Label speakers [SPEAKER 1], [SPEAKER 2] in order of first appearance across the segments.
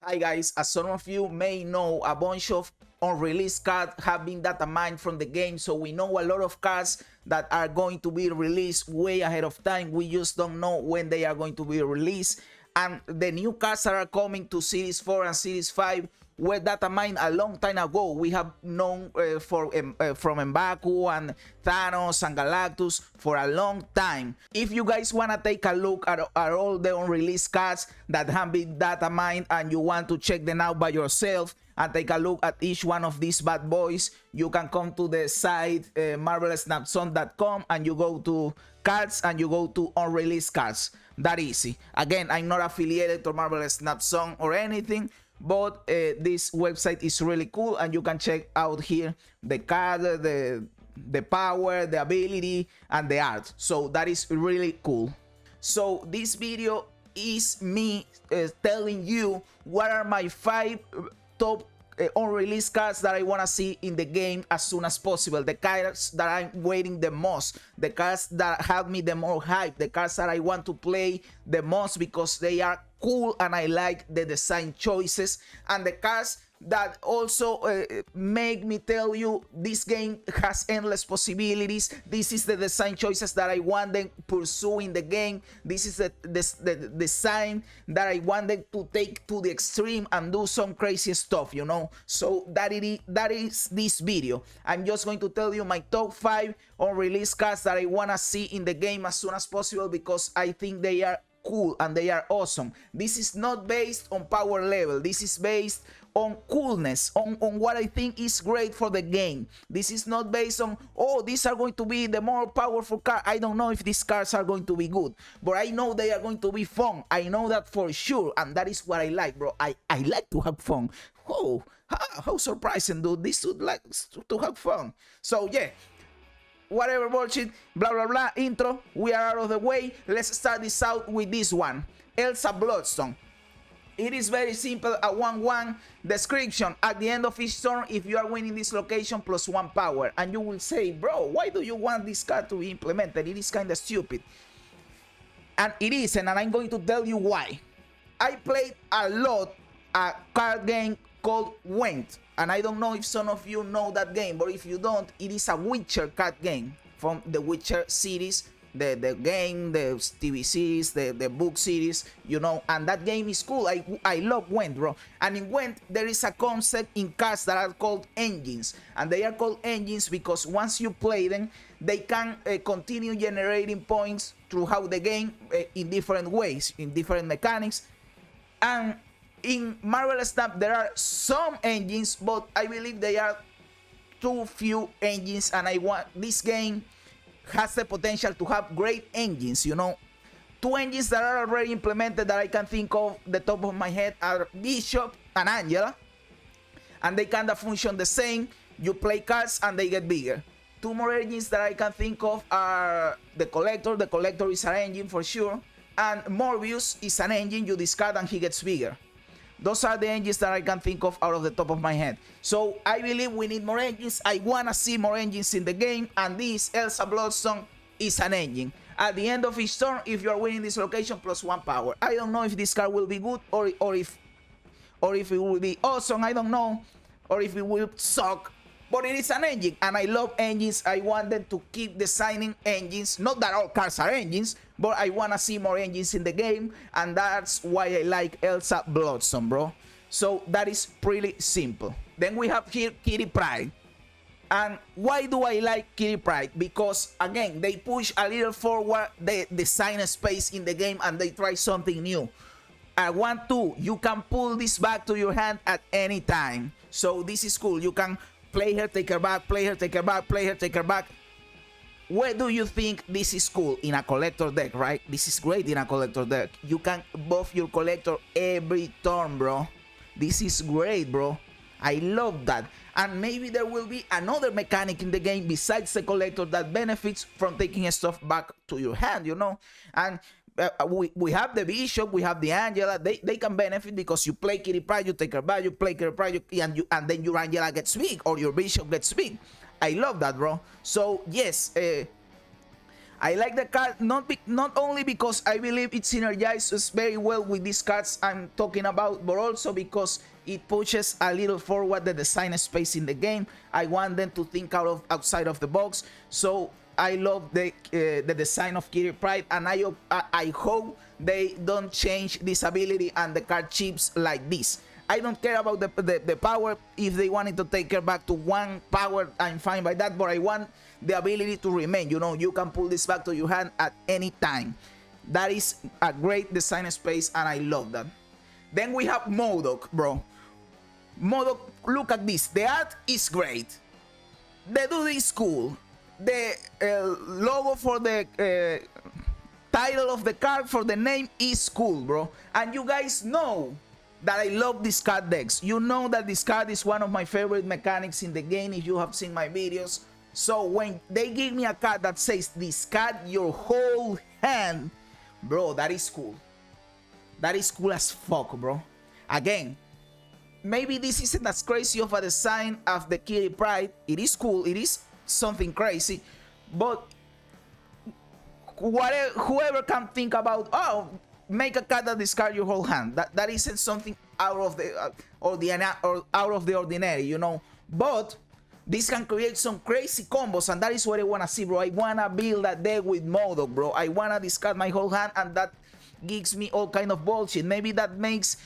[SPEAKER 1] Hi guys, as some of you may know, a bunch of unreleased cards have been data mined from the game, so we know a lot of cards that are going to be released way ahead of time. We just don't know when they are going to be released, and the new cards that are coming to Series 4 and Series 5 were data mined a long time ago. We have known from M'Baku and Thanos and Galactus for a long time. If you guys want to take a look at all the unreleased cards that have been data mined and you want to check them out by yourself and take a look at each one of these bad boys, you can come to the site marvelousnapson.com and you go to cards and you go to unreleased cards. That easy. Again, I'm not affiliated to Marvelous Snapson or anything, but this website is really cool and you can check out here the card, the power, the ability, and the art. So that is really cool. So this video is me telling you what are my 5 top unreleased cards that I want to see in the game as soon as possible. The cards that I'm waiting the most, the cards that have me the more hype, the cards that I want to play the most because they are cool and I like the design choices, and the cards that also make me tell you this game has endless possibilities. This is the design choices that I want them pursue in the game. This is the design that I want them to take to the extreme and do some crazy stuff, you know. So that is this video. I'm just going to tell you my top 5 unreleased cards that I want to see in the game as soon as possible because I think they are cool and they are awesome. This is not based on power level. This is based on coolness, on what I think is great for the game. This is not based on, oh, these are going to be the more powerful card. I don't know if these cards are going to be good, but I know they are going to be fun. I know that for sure, and that is what I like, bro. I like to have fun. Oh, how surprising, dude. This would like to have fun. So yeah, whatever bullshit, blah blah blah, intro, we are out of the way. Let's start this out with this one, Elsa Bloodstone. It is very simple, a 1/1 description. At the end of each turn, if you are winning this location, +1 power. And you will say, bro, why do you want this card to be implemented? It is kind of stupid. And it isn't, and I'm going to tell you why. I played a lot a card game called Went, and I don't know if some of you know that game, but if you don't, it is a Witcher card game from the Witcher series, the game, the TV series, the book series, you know, and that game is cool. I love Went, bro. And in Went, there is a concept in cards that are called engines, and they are called engines because once you play them, they can continue generating points throughout the game in different ways, in different mechanics. And in Marvelous Snap, there are some engines, but I believe they are too few engines, and I want this game has the potential to have great engines, you know. 2 engines that are already implemented that I can think of the top of my head are Bishop and Angela, and they kind of function the same. You play cards and they get bigger. 2 more engines that I can think of are the Collector. The Collector is an engine for sure, and Morbius is an engine you discard and he gets bigger. Those are the engines that I can think of out of the top of my head. So I believe we need more engines. I want to see more engines in the game, and this Elsa Bloodstone is an engine. At the end of each turn, if you are winning this location, +1 power. I don't know if this card will be good or if it will be awesome. I don't know, or if it will suck. But it is an engine, and I love engines. I want them to keep designing engines. Not that all cars are engines, but I want to see more engines in the game, and that's why I like Elsa Bloodstone, bro. So that is pretty simple. Then we have here Kitty Pryde. And why do I like Kitty Pryde? Because, again, they push a little forward the design space in the game, and they try something new. I want to, you can pull this back to your hand at any time. So this is cool. You can play her, take her back, play her, take her back, play her, take her back. Where do you think this is cool? In a collector deck, right? This is great in a collector deck. You can buff your collector every turn, bro. This is great, bro. I love that. And maybe there will be another mechanic in the game besides the collector that benefits from taking stuff back to your hand, you know? And we have the Bishop, we have the Angela. They can benefit because you play Kitty Pryde, you take her back, you play Kitty Pryde, and then your Angela gets big or your Bishop gets big. I love that, bro. So yes, I like the card not only because I believe it synergizes very well with these cards I'm talking about, but also because it pushes a little forward the design space in the game. I want them to think outside of the box. So I love the design of Kitty Pryde, and I hope they don't change this ability and the card chips like this. I don't care about the power. If they wanted to take her back to 1 power, I'm fine by that, but I want the ability to remain. You know, you can pull this back to your hand at any time. That is a great design space, and I love that. Then we have Modoc, bro. Modoc, look at this. The art is great. The dude is cool. The logo for the title of the card, for the name, is cool, bro. And you guys know that I love discard decks. You know that discard is one of my favorite mechanics in the game if you have seen my videos. So when they give me a card that says discard your whole hand, bro, that is cool. That is cool as fuck, bro. Again, maybe this isn't as crazy of a design as the Kitty Pryde. It is cool. It is something crazy. But whoever can think about, oh, make a card that discard your whole hand. That isn't something out of the out of the ordinary, you know. But this can create some crazy combos, and that is what I wanna see, bro. I wanna build a deck with Modoc, bro. I wanna discard my whole hand, and that gives me all kind of bullshit. Maybe that makes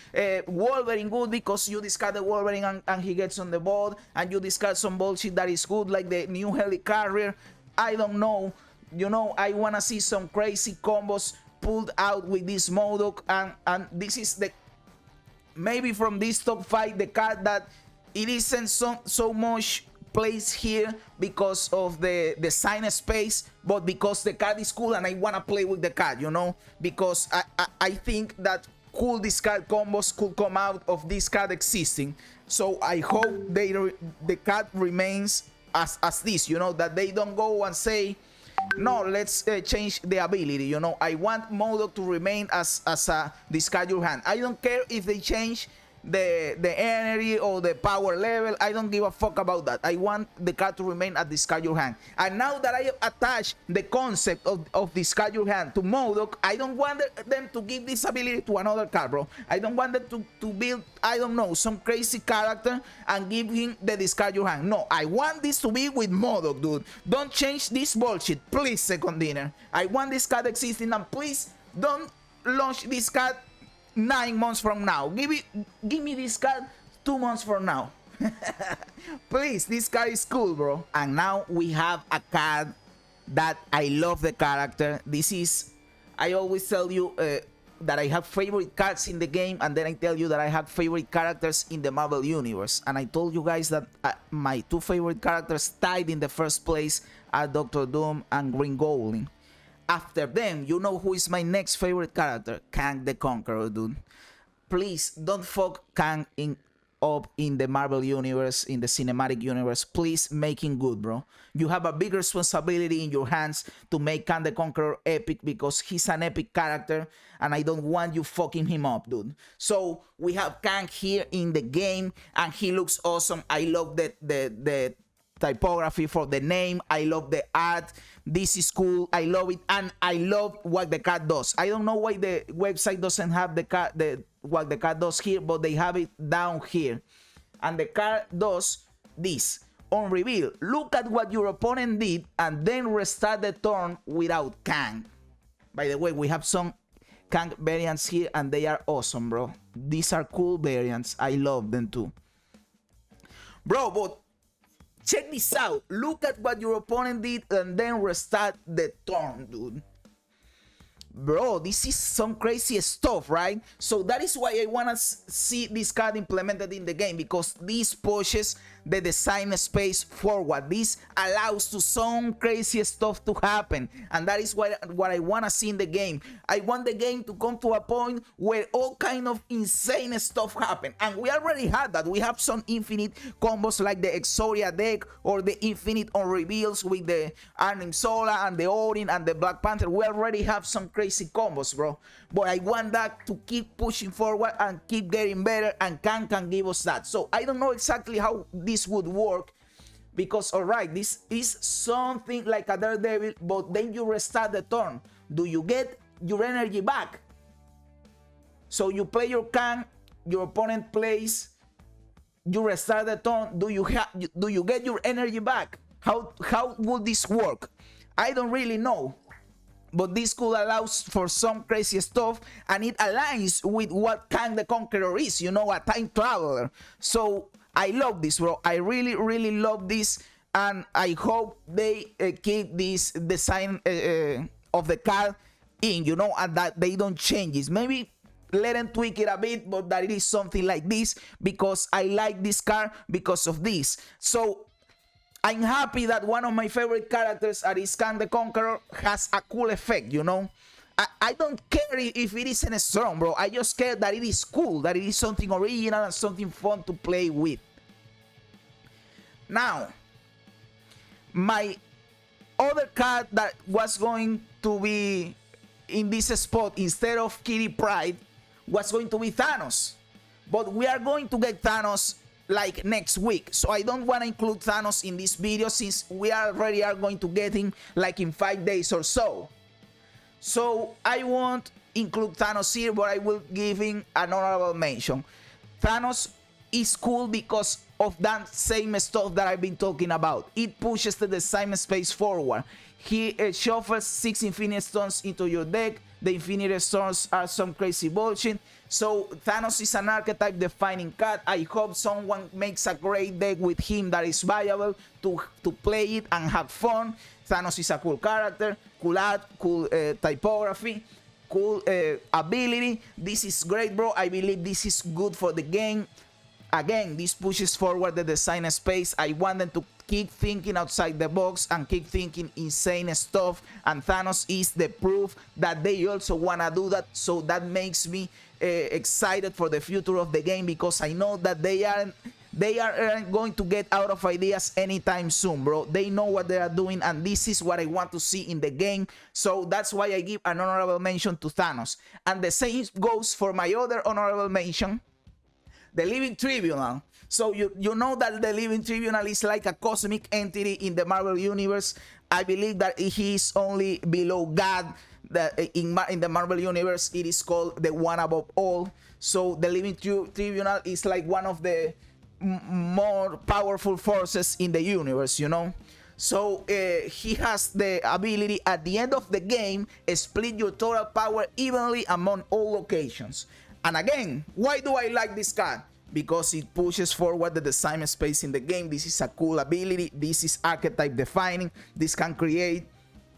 [SPEAKER 1] Wolverine good because you discard the Wolverine and he gets on the board, and you discard some bullshit that is good, like the new Helicarrier. I don't know. You know, I wanna see some crazy combos pulled out with this Modoc, and this is the maybe from this top 5 the card that it isn't so much place here because of the design space, but because the card is cool and I want to play with the card, you know, because I think that cool discard combos could come out of this card existing. So I hope the card remains as this, you know, that they don't go and say, no, let's change the ability, you know. I want Modoc to remain as a discard your hand. I don't care if they change the energy or the power level. I don't give a fuck about that. I want the card to remain at discard your hand. And now that I have attached the concept of discard your hand to Modoc, I don't want them to give this ability to another card, bro. I don't want them to build, I don't know, some crazy character and give him the discard your hand. No, I want this to be with Modoc, dude. Don't change this bullshit, please, Second Dinner. I want this card existing, and please don't launch this card 9 months from now. Give me this card 2 months from now. Please, this card is cool, bro. And now we have a card that I love the character. This is, I always tell you that I have favorite cards in the game, and then I tell you that I have favorite characters in the Marvel Universe. And I told you guys that my 2 favorite characters tied in the first place are Doctor Doom and Green Goblin. After them, you know who is my next favorite character? Kang the Conqueror, dude. Please don't fuck Kang up in the Marvel Universe, in the cinematic universe. Please make him good, bro. You have a big responsibility in your hands to make Kang the Conqueror epic, because he's an epic character and I don't want you fucking him up, dude. So we have Kang here in the game and he looks awesome. I love the typography for the name. I love the art. This is cool. I love it, and I love what the card does. I don't know why the website doesn't have what the card does here, but they have it down here. And the card does this. On reveal, look at what your opponent did and then restart the turn without Kang. By the way, we have some Kang variants here and they are awesome, bro. These are cool variants. I love them too. Bro, but check this out. Look at what your opponent did and then restart the turn, dude. Bro, this is some crazy stuff, right? So that is why I want to see this card implemented in the game, because this pushes the design space forward. This allows to some crazy stuff to happen, and that is what I want to see in the game. I want the game to come to a point where all kind of insane stuff happen, and we already had that. We have some infinite combos like the Exodia deck, or the infinite on reveals with the Arnim Zola and the Odin and the Black Panther. We already have some crazy combos, bro, but I want that to keep pushing forward and keep getting better, and Kang can give us that. So I don't know exactly how this would work, Because, all right, this is something like a Daredevil, but then you restart the turn. Do you get your energy back? So you play your Kang, your opponent plays, you restart the turn. Do you get your energy back? How would this work? I don't really know. But this could allow for some crazy stuff, and it aligns with what Kang the Conqueror is, you know, a time traveler. So I love this, bro. I really, really love this, and I hope they keep this design of the card in, you know, and that they don't change it. Maybe let them tweak it a bit, but that it is something like this, because I like this card because of this. So I'm happy that one of my favorite characters, that is Kang the Conqueror, has a cool effect, you know. I don't care if it isn't strong, bro. I just care that it is cool, that it is something original and something fun to play with. Now, my other card that was going to be in this spot instead of Kitty Pryde was going to be Thanos. But we are going to get Thanos like next week, so I don't want to include Thanos in this video since we already are going to get him like in 5 days or so. So I won't include Thanos here, but I will give him an honorable mention. Thanos is cool because of that same stuff that I've been talking about. It pushes the design space forward. He shuffles 6 Infinity Stones into your deck. The Infinity Stones are some crazy bullshit. So Thanos is an archetype defining card. I hope someone makes a great deck with him that is viable to play it and have fun. Thanos is a cool character, cool art, cool typography, cool ability. This is great, bro. I believe this is good for the game. Again, this pushes forward the design space. I want them to keep thinking outside the box and keep thinking insane stuff, and Thanos is the proof that they also want to do that. So that makes me excited for the future of the game, because I know that they aren't going to get out of ideas anytime soon, bro. They know what they are doing, and this is what I want to see in the game. So that's why I give an honorable mention to Thanos. And the same goes for my other honorable mention, the Living Tribunal. So you know that the Living Tribunal is like a cosmic entity in the Marvel Universe. I believe that he is only below God. That in the Marvel Universe, it is called the one above all. So the Living Tribunal is like one of the more powerful forces in the universe, you know. So he has the ability at the end of the game, split your total power evenly among all locations. And again, why do I like this card? Because it pushes forward the design space in the game. This is a cool ability. This is archetype defining. This can create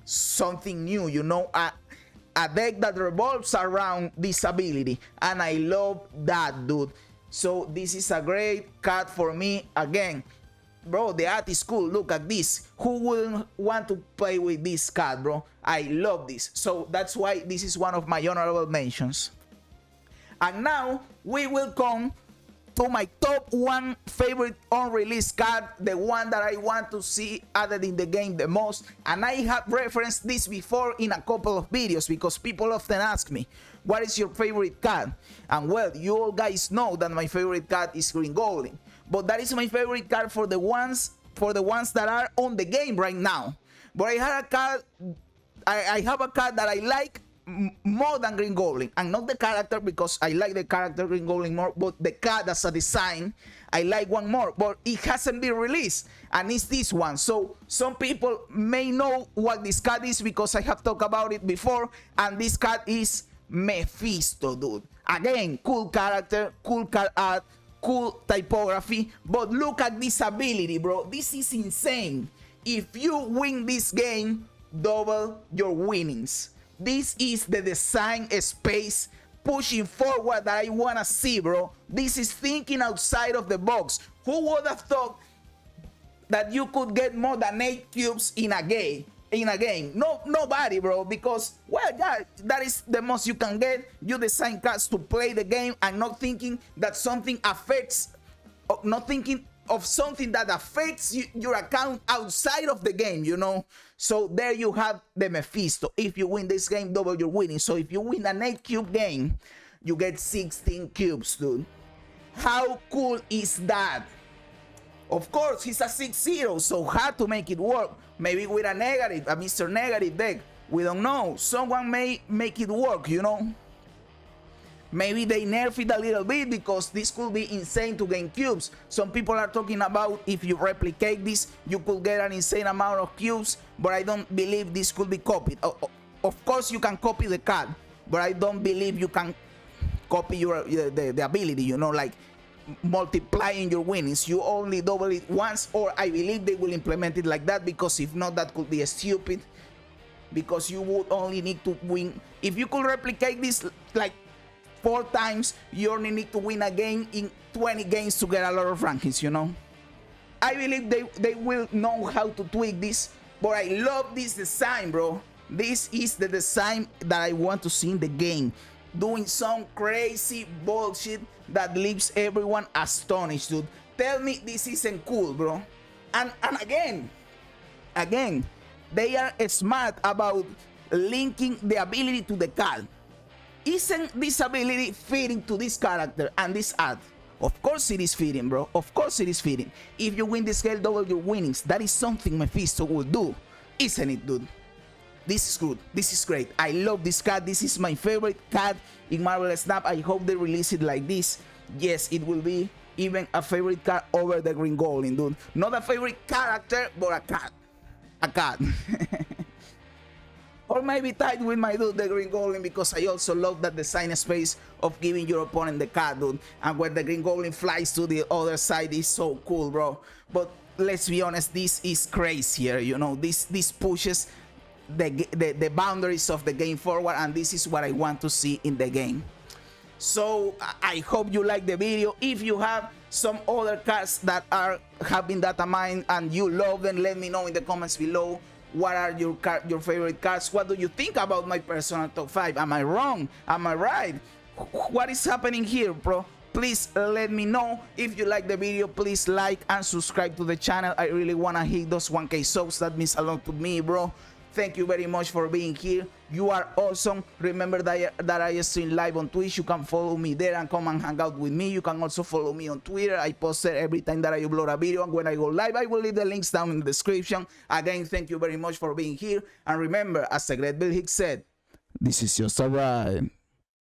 [SPEAKER 1] something new, you know, a deck that revolves around this ability. And I love that, dude. So this is a great card for me. Again, bro, the art is cool. Look at this. Who wouldn't want to play with this card, bro? I love this. So that's why this is one of my honorable mentions. And now we will come to my top 1 favorite unreleased card, the one that I want to see added in the game the most. And I have referenced this before in a couple of videos, because people often ask me, what is your favorite card? And well, you all guys know that my favorite card is Green Goblin, but that is my favorite card for the ones that are on the game right now. But I have a card that I like more than Green Goblin, and not the character, because I like the character Green Goblin more, but the card as a design I like one more, but it hasn't been released, and it's this one. So some people may know what this card is because I have talked about it before, and this card is Mephisto, dude. Again, cool character, cool card art, cool typography, but look at this ability, bro. This is insane. If you win this game, double your winnings. This is the design space pushing forward that I want to see, bro. This is thinking outside of the box. Who would have thought that you could get more than 8 cubes in a game? Nobody, bro, because, well, yeah, that is the most you can get. You design cards to play the game and not thinking that something affects, not thinking of something that affects your account outside of the game, you know. So there you have the Mephisto. If you win this game, double your winning. So if you win an 8 cube game, you get 16 cubes, dude. How cool is that? Of course, he's a 6-0, so hard to make it work. Maybe with a negative, a Mr. Negative deck. We don't know. Someone may make it work, you know. Maybe they nerf it a little bit because this could be insane to gain cubes. Some people are talking about if you replicate this, you could get an insane amount of cubes, but I don't believe this could be copied. Of course, you can copy the card, but I don't believe you can copy your the ability, you know, like multiplying your winnings. You only double it once, or I believe they will implement it like that, because if not, that could be stupid, because you would only need to win. If you could replicate this like 4 times, you only need to win a game in 20 games to get a lot of rankings, you know. I believe they will know how to tweak this, but I love this design, bro. This is the design that I want to see in the game. Doing some crazy bullshit that leaves everyone astonished, dude. Tell me this isn't cool, bro. And again, they are smart about linking the ability to the card. Isn't this ability fitting to this character and this art? Of course it is fitting, bro. Of course it is fitting. If you win this scale, double your winnings. That is something Mephisto will do. Isn't it, dude? This is good. This is great. I love this card. This is my favorite card in Marvel Snap. I hope they release it like this. Yes, it will be even a favorite card over the Green Goblin, dude. Not a favorite character, but a card. A card. Or maybe tied with my dude, the Green Goblin, because I also love that design space of giving your opponent the card, dude. And when the Green Goblin flies to the other side is so cool, bro. But let's be honest, this is crazier, you know. This pushes the boundaries of the game forward, and this is what I want to see in the game. So I hope you like the video. If you have some other cards that have been data mined and you love them, let me know in the comments below. What are your favorite cards? What do you think about my personal top 5? Am I wrong? Am I right? What is happening here, bro? Please let me know. If you like the video, please like and subscribe to the channel. I really want to hit those 1K subs. That means a lot to me, bro. Thank you very much for being here. You are awesome. Remember that I stream live on Twitch. You can follow me there and come and hang out with me. You can also follow me on Twitter. I post there every time that I upload a video, and when I go live, I will leave the links down in the description. Again, thank you very much for being here. And remember, as the great Bill Hicks said, this is just a ride.